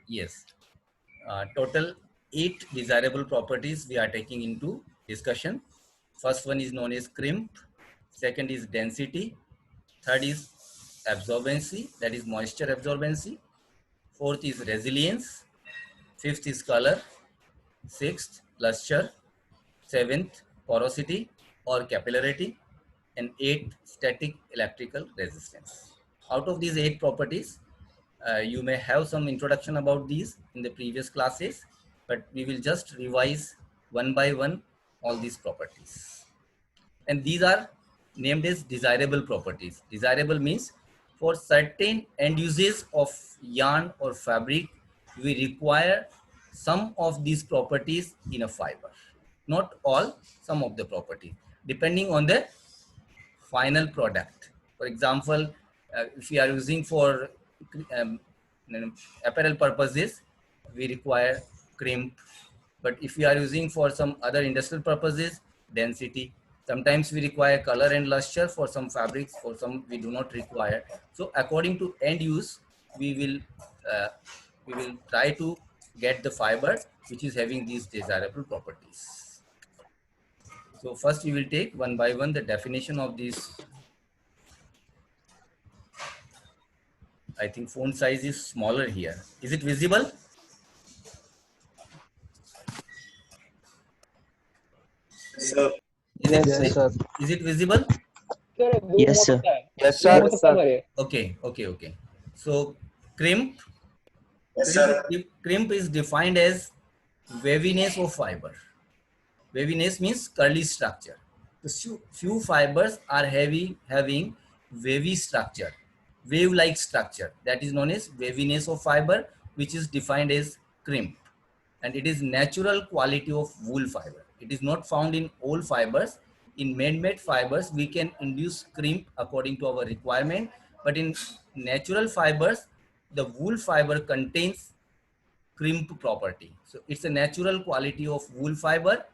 Yes. Total 8 desirable properties we are taking into discussion. First one is known as crimp. Second is density. Third is absorbency, that is moisture absorbency. Fourth is resilience. Fifth is color. Sixth, luster. Seventh, porosity or capillarity. And eighth, static electrical resistance. Out of these 8 properties, you may have some introduction about these in the previous classes, but we will just revise one by one all these properties. And these are named as desirable properties. Desirable means for certain end uses of yarn or fabric, we require some of these properties in a fiber. Not all, some of the properties, depending on the final product. For example, if we are using for um, apparel purposes, we require crimp. But if we are using for some other industrial purposes, density. Sometimes we require color and luster for some fabrics, for some we do not require. So according to end use, uh, we will try to get the fiber which is having these desirable properties. So first we will take one by one the definition of these. I think font size is smaller here. Is it visible? Sir. Is it, Yes, sir. is it visible? Yes, sir. Yes, Yes, sir. sir. Okay. So crimp, Yes, sir. crimp is defined as waviness of fiber. Waviness means curly structure. So few fibers are having wavy structure, wave-like structure. That is known as waviness of fiber, which is defined as crimp. And it is natural quality of wool fiber. It is not found in all fibers. In man-made fibers, we can induce crimp according to our requirement. But in natural fibers, the wool fiber contains crimp property. So it's a natural quality of wool fiber.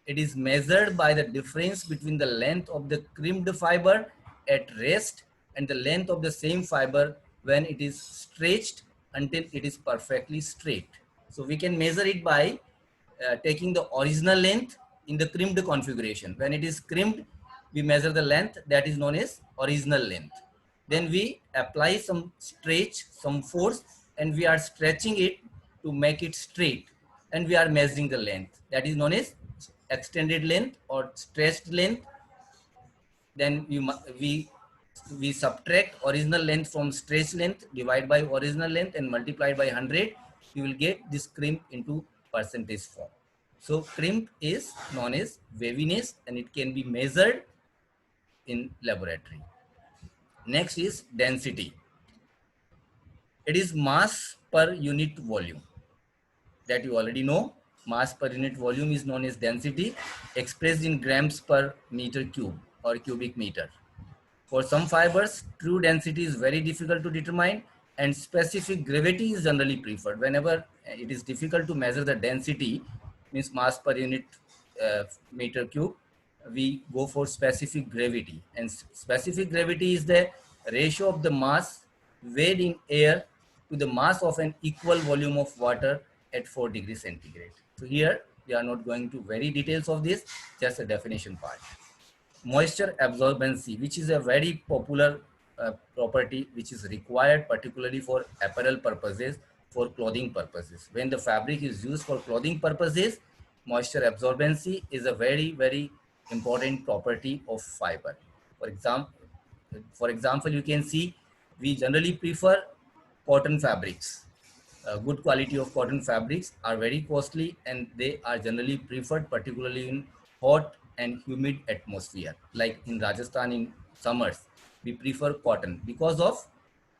It is measured by the difference between the length of the crimped fiber at rest and the length of the same fiber when it is stretched until it is perfectly straight. So we can measure it by taking the original length in the crimped configuration. When it is crimped, we measure the length that is known as original length. Then we apply some stretch, some force, and we are stretching it to make it straight. And we are measuring the length that is known as extended length or stretched length. Then we subtract original length from stretched length, divide by original length and multiply by 100. You will get this crimp into percentage form. So crimp is known as waviness and it can be measured in laboratory. Next is density. It is mass per unit volume. That you already know. Mass per unit volume is known as density, expressed in grams per meter cube or cubic meter. For some fibers, true density is very difficult to determine and specific gravity is generally preferred. Whenever it is difficult to measure the density, means mass per unit meter cube, we go for specific gravity. And specific gravity is the ratio of the mass weighed in air to the mass of an equal volume of water at 4 degrees centigrade. So here we are not going to very details of this, just a definition part. Moisture absorbency, which is a very popular property which is required particularly for apparel purposes, for clothing purposes. When the fabric is used for clothing purposes, moisture absorbency is a very important property of fiber. For example, you can see we generally prefer cotton fabrics. Good quality of cotton fabrics are very costly and they are generally preferred particularly in hot and humid atmosphere. Like in Rajasthan in summers, we prefer cotton because of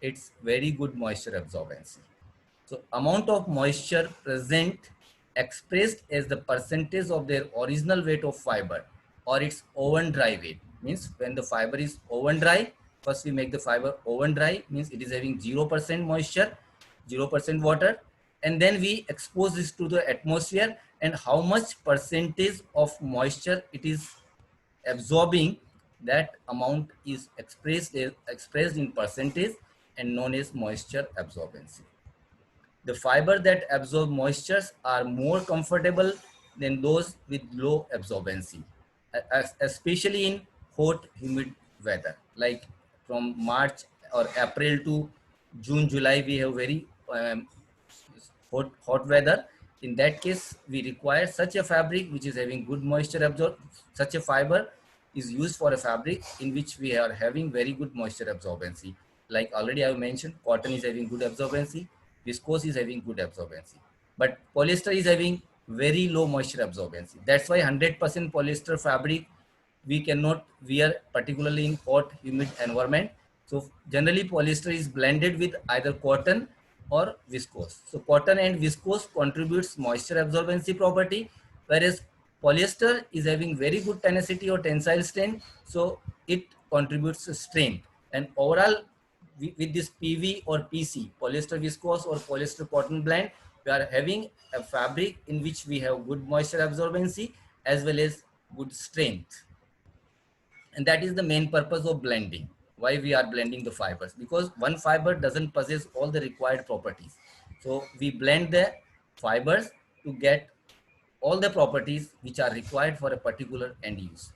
its very good moisture absorbency. So amount of moisture present expressed as the percentage of their original weight of fiber or its oven dry weight. Means when the fiber is oven dry, first we make the fiber oven dry, means it is having 0% moisture, 0% water, and then we expose this to the atmosphere and how much percentage of moisture it is absorbing, that amount is expressed in percentage and known as moisture absorbency. The fiber that absorb moistures are more comfortable than those with low absorbency, especially in hot, humid weather. Like from March or April to June, July, we have very hot weather. In that case, we require such a fabric which is having good moisture absorb. Such a fiber is used for a fabric in which we are having very good moisture absorbency. Like already I have mentioned, cotton is having good absorbency, viscose is having good absorbency, but polyester is having very low moisture absorbency. That's why 100% polyester fabric we cannot wear, particularly in hot, humid environment. So generally polyester is blended with either cotton or viscose. So cotton and viscose contributes moisture absorbency property, whereas polyester is having very good tenacity or tensile strength, so it contributes strength. And overall, with this PV or PC, polyester viscose or polyester cotton blend, we are having a fabric in which we have good moisture absorbency as well as good strength. And that is the main purpose of blending. Why we are blending the fibers? Because one fiber doesn't possess all the required properties. So we blend the fibers to get all the properties which are required for a particular end use.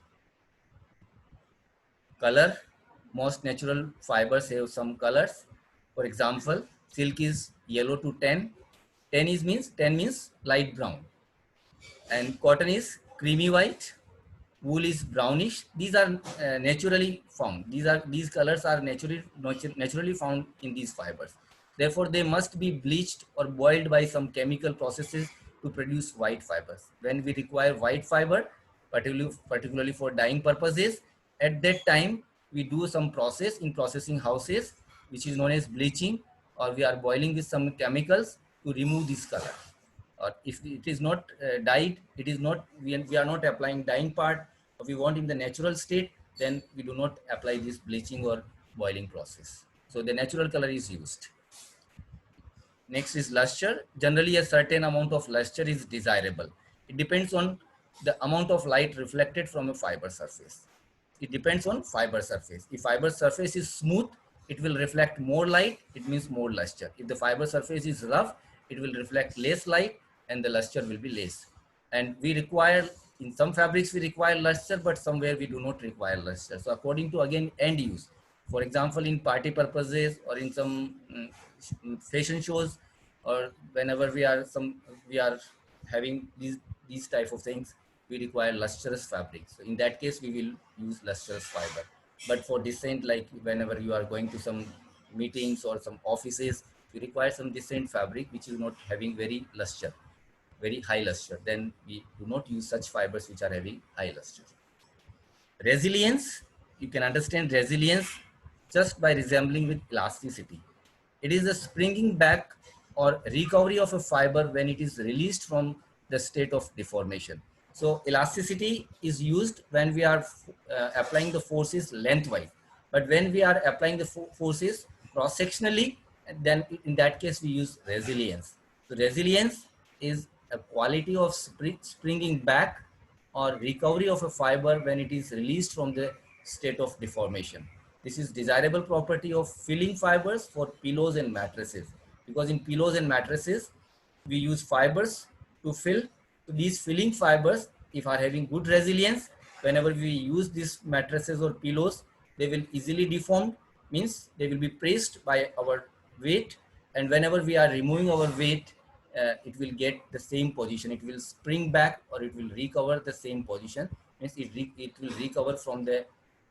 Color, most natural fibers have some colors. For example, silk is yellow to tan. Tan means light brown, and cotton is creamy white, wool is brownish. These are naturally found. These colors are naturally found in these fibers. Therefore, they must be bleached or boiled by some chemical processes to produce white fibers. When we require white fiber, particularly for dyeing purposes, at that time we do some process in processing houses, which is known as bleaching, or we are boiling with some chemicals to remove this color. Or if it is not dyed, it is not, we are not applying dyeing part, or we want in the natural state, then we do not apply this bleaching or boiling process. So the natural color is used. Next is luster. Generally, a certain amount of luster is desirable. It depends on the amount of light reflected from a fiber surface. It depends on fiber surface. If fiber surface is smooth, it will reflect more light, it means more luster. If the fiber surface is rough, it will reflect less light and the luster will be less. And we require, in some fabrics we require luster, but somewhere we do not require luster. So according to, again, end use. For example, in party purposes or in some fashion shows, or whenever we are having these type of things, we require lustrous fabric. So in that case, we will use lustrous fiber. But for decent, like whenever you are going to some meetings or some offices, we require some decent fabric which is not having very luster, very high luster. Then we do not use such fibers which are having high luster. Resilience, you can understand resilience just by resembling with elasticity. It is the springing back or recovery of a fiber when it is released from the state of deformation. So elasticity is used when we are applying the forces lengthwise, but when we are applying the forces cross-sectionally, then in that case we use resilience. So resilience is a quality of springing back or recovery of a fiber when it is released from the state of deformation. This is desirable property of filling fibers for pillows and mattresses, because in pillows and mattresses we use fibers to fill. So these filling fibers, if are having good resilience, whenever we use these mattresses or pillows, they will easily deform, means they will be pressed by our weight, and whenever we are removing our weight, it will get the same position. It will spring back or it will recover the same position. Means it will recover from the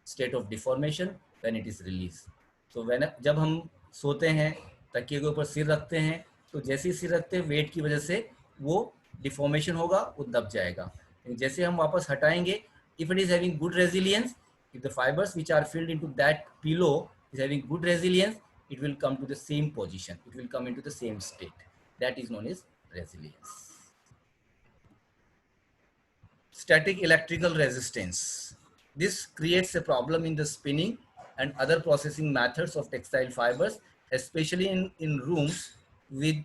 state of deformation when it is released. So when जब हम सोते हैं, तकिए के ऊपर सिर रखते हैं, तो जैसे ही सिर रखते हैं वेट की वजह से वो डिफॉर्मेशन होगा, वो दब जाएगा. जैसे हम वापस हटाएंगे, if it is having good resilience, if the fibers which are filled into that pillow is having good resilience, it will come to the same position. It will come into the same state. That is known as resilience. Static electrical resistance. This creates a problem in the spinning and other processing methods of textile fibers, especially in rooms with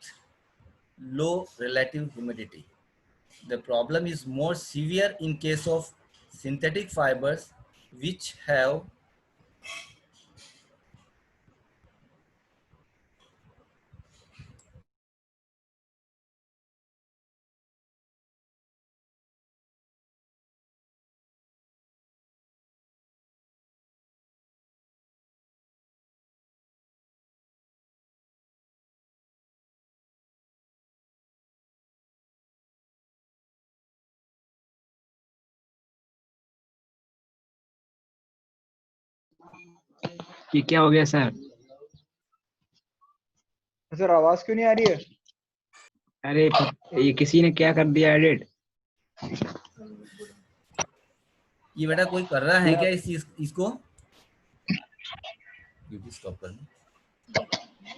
low relative humidity. The problem is more severe in case of synthetic fibers which have ये क्या हो गया sir? Sir आवाज क्यों नहीं आ रही है? अरे ये किसी ने क्या कर दिया एडिट? ये बेटा कोई कर रहा है क्या इसको? यूट्यूब स्टॉप कर दो।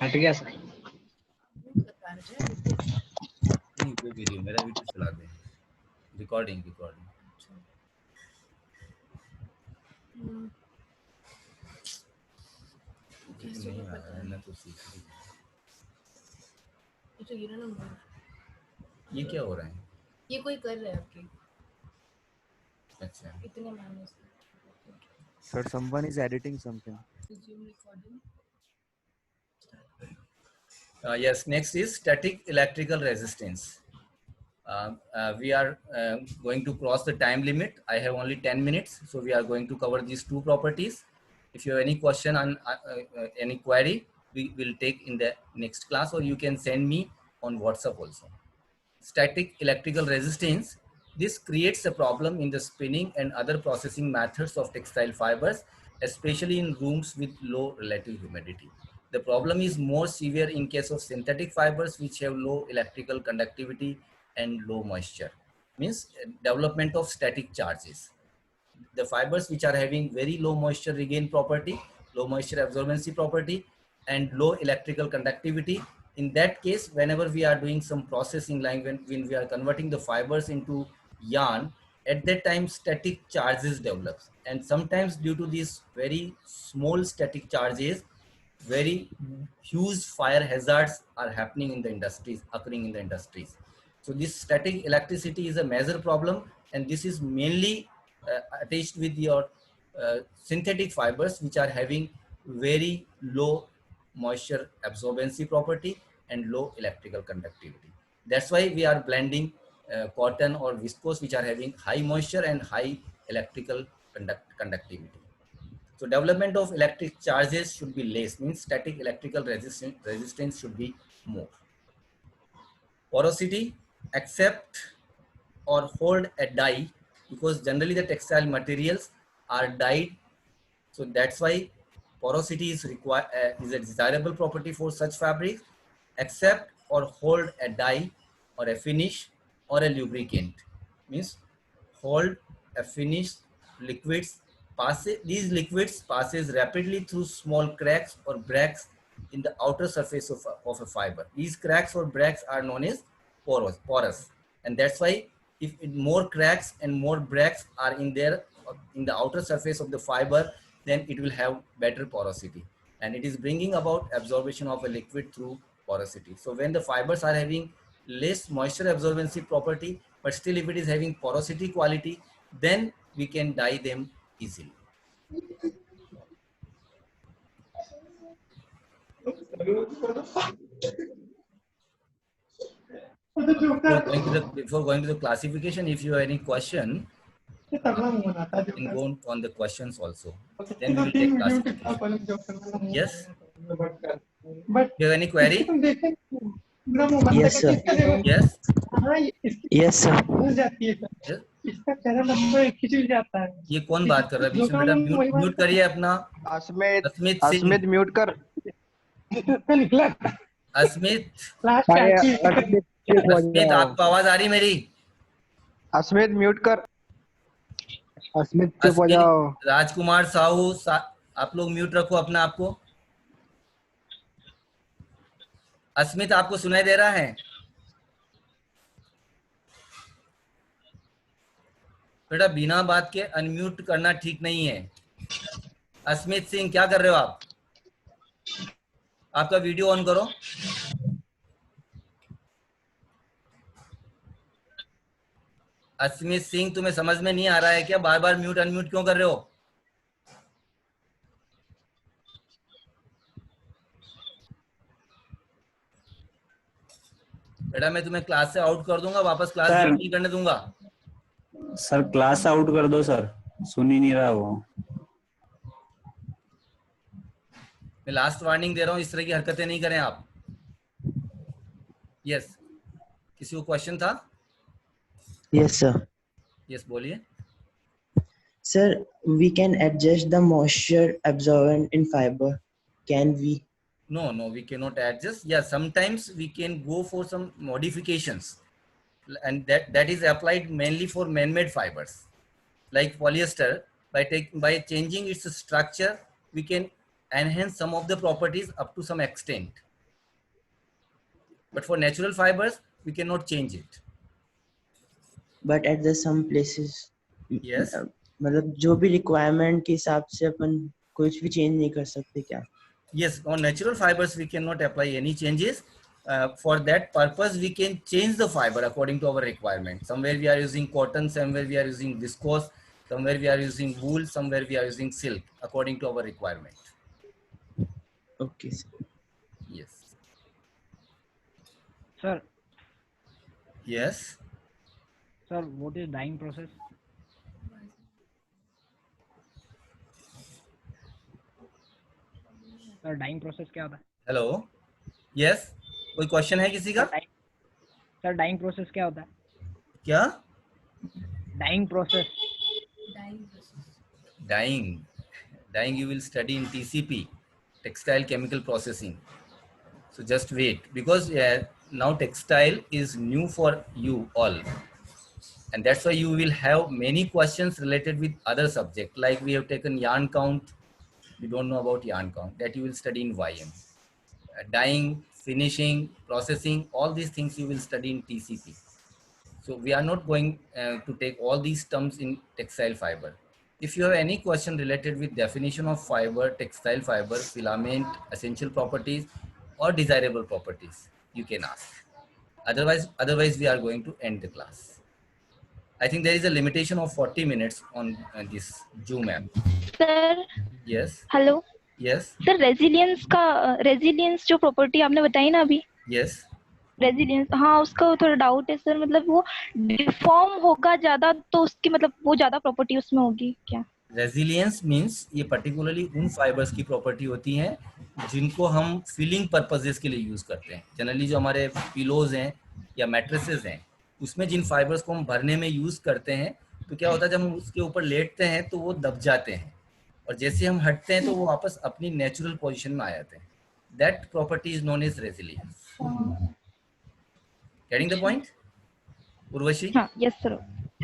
हट गया सर। नहीं कोई वीडियो, मेरा वीडियो चला दे, रिकॉर्डिंग। नहीं आ रहा है ना तो सीख रही। ये क्या हो रहा है? ये कोई कर रहा है आपके अच्छा, इतने महीने से Sir, someone is editing something. Zoom recording. yes, next is static electrical resistance. We are going to cross the time limit. I have only 10 minutes, so we are going to cover these two properties. If you have any question on any query, we will take in the next class, or you can send me on WhatsApp also. Static electrical resistance. This creates a problem in the spinning and other processing methods of textile fibers, especially in rooms with low relative humidity. The problem is more severe in case of synthetic fibers which have low electrical conductivity and low moisture. Means development of static charges. The fibers which are having very low moisture regain property, low moisture absorbency property, and low electrical conductivity. In that case, whenever we are doing some processing, like when we are converting the fibers into yarn, at that time static charges develops. And sometimes due to these very small static charges, very huge fire hazards are happening in the industries, occurring in the industries. So this static electricity is a major problem, and this is mainly attached with your synthetic fibers which are having very low moisture absorbency property and low electrical conductivity. That's why we are blending cotton or viscose which are having high moisture and high electrical conductivity. So development of electric charges should be less, means static electrical resistance should be more. Porosity, accept or hold a dye, because generally the textile materials are dyed, so that's why porosity is required, is a desirable property for such fabrics. Accept or hold a dye or a finish or a lubricant, means hold a finish liquids. These liquids passes rapidly through small cracks or breaks in the outer surface of a fiber. These cracks or breaks are known as porous, and that's why if more cracks and more breaks are in there in the outer surface of the fiber, then it will have better porosity, and it is bringing about absorption of a liquid through porosity. So when the fibers are having less moisture absorbency property, but still if it is having porosity quality, then we can dye them easily. Before going to the classification, if you have any question, you can go on the questions also. Then we will take classification. Yes? You have any query? Yes, sir. Yes? Yes, sir. Yes? ये कौन बात कर रहा है बीच में? बेटा mute करिए अपना। अस्मित सिंह। अस्मित म्यूट कर। अस्मित, अस्मित आपको आवाज आ रही मेरी? अस्मित म्यूट कर। अस्मित चुप हो अस्मित, जाओ। राजकुमार साहू, आप लोग म्यूट रखो अपना आपको। अस्मित, आपको सुनाई दे रहा है? बेटा बिना बात के अनम्यूट करना ठीक नहीं है। अस्मित सिंह, क्या कर रहे हो आप? आपका वीडियो ऑन करो। अस्मित सिंह, तुम्हें समझ में नहीं आ रहा है क्या? बार बार म्यूट अनम्यूट क्यों कर रहे हो? बेटा मैं तुम्हें क्लास से आउट कर दूंगा, वापस क्लास ज्वाइन नहीं करने दूंगा। सर क्लास आउट कर दो सर, सुन ही नहीं रहा वो। मैं लास्ट वार्निंग दे रहा हूँ, इस तरह की हरकतें नहीं करें आप। यस, किसी को क्वेश्चन था? Yes, sir. यस बोलिए। Sir, we can adjust the moisture absorbent in fiber. Can we? No, no, we cannot adjust. Yeah, sometimes we can go for some modifications, and that is applied mainly for man-made fibers, like polyester. By changing its structure, we can enhance some of the properties up to some extent. But for natural fibers, we cannot change it. But at the some places, Yes. मतलब जो भी requirement के हिसाब से अपन कुछ भी change नहीं कर सकते क्या? Yes, on natural fibers, we cannot apply any changes. For that purpose, we can change the fiber according to our requirement. Somewhere we are using cotton, somewhere we are using viscose, somewhere we are using wool, somewhere we are using silk, according to our requirement. Okay, sir. Yes. Sir, Yes. sir, what is dyeing process? Sir, dyeing process क्या होता है? Hello. Yes. कोई question है किसी का? Sir, dyeing process क्या होता है? क्या? Dyeing process. Dying process. Dyeing you will study in TCP, textile chemical processing. So just wait, because now textile is new for you all, and that's why you will have many questions related with other subject. Like we have taken yarn count. You don't know about yarn count, that you will study in YM. Dyeing, finishing, processing, all these things you will study in TCP. So we are not going to take all these terms in textile fiber. If you have any question related with definition of fiber, textile fiber, filament, essential properties, or desirable properties, you can ask. Otherwise we are going to end the class. I think there is a limitation of 40 minutes on this Zoom app. Sir Yes. Hello Yes. Sir resilience जो property आपने बताई ना अभी, Yes. Resilience, हाँ उसका थोड़ा doubt है sir, मतलब वो डिफॉर्म होगा ज्यादा तो उसकी मतलब वो ज्यादा प्रॉपर्टी उसमें होगी क्या? रेजिलियंस मीन्स ये पर्टिकुलरली उन फाइबर्स की प्रॉपर्टी होती है जिनको हम फिलिंग पर्पजेस के लिए यूज करते हैं. जनरली जो हमारे पिलोज हैं या मैट्रेसेस हैं, उसमें जिन फाइबर्स को हम भरने में यूज करते हैं, तो क्या होता है जब हम उसके ऊपर लेटते हैं तो वो दब जाते हैं, और जैसे हम हटते हैं तो वो वापस अपनी नेचुरल पोजीशन में आ जाते हैं. That property is known as resilience. Getting the point Urvashi? हाँ, yes sir,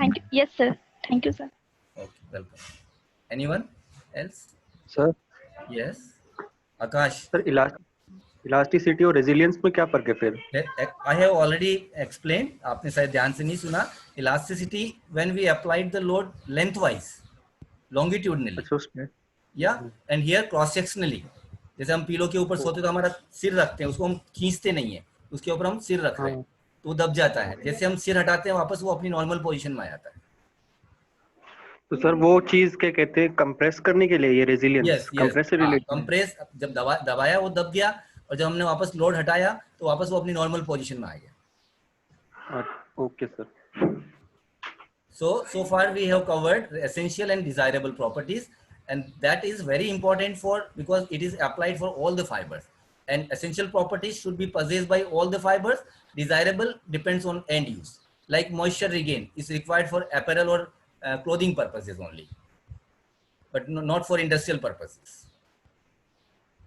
thank you. Yes sir, thank you sir. Okay, welcome. Anyone else? Sir. Yes Akash. Sir, elasticity और रेजिलियंस में क्या फर्क है फिर? I have already explained. आपने शायद ध्यान से नहीं सुना. Elasticity when we applied the load lengthwise, longitudinally. अच्छा, उसमें. Yeah, and here cross sectionally. जैसे हम पीलो के ऊपर सोते तो हमारा सिर रखते हैं, उसको हम खींचते नहीं है, उसके ऊपर हम सिर रख रहे हैं तो वो दब जाता है. जैसे हम सिर हटाते हैं वापस वो अपनी नॉर्मल पोजीशन में आ जाता है. तो सर वो चीज क्या कहते हैं, कंप्रेस करने के लिए ये रेजिलियंस कंप्रेस से रिलेटेड? कंप्रेस जब दबाया वो दब गया, और जब हमने वापस लोड हटाया तो वापस वो अपनी नॉर्मल पोजीशन में आ गया. Okay sir. So far we have covered essential and desirable properties, and that is very important because it is applied for all the fibers, and essential properties should be possessed by all the fibers. Desirable depends on end use, like moisture regain is required for apparel or clothing purposes only, but not for industrial purposes.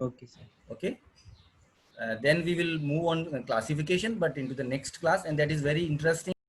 Okay, sir. Okay. Then we will move on classification, but into the next class, and that is very interesting.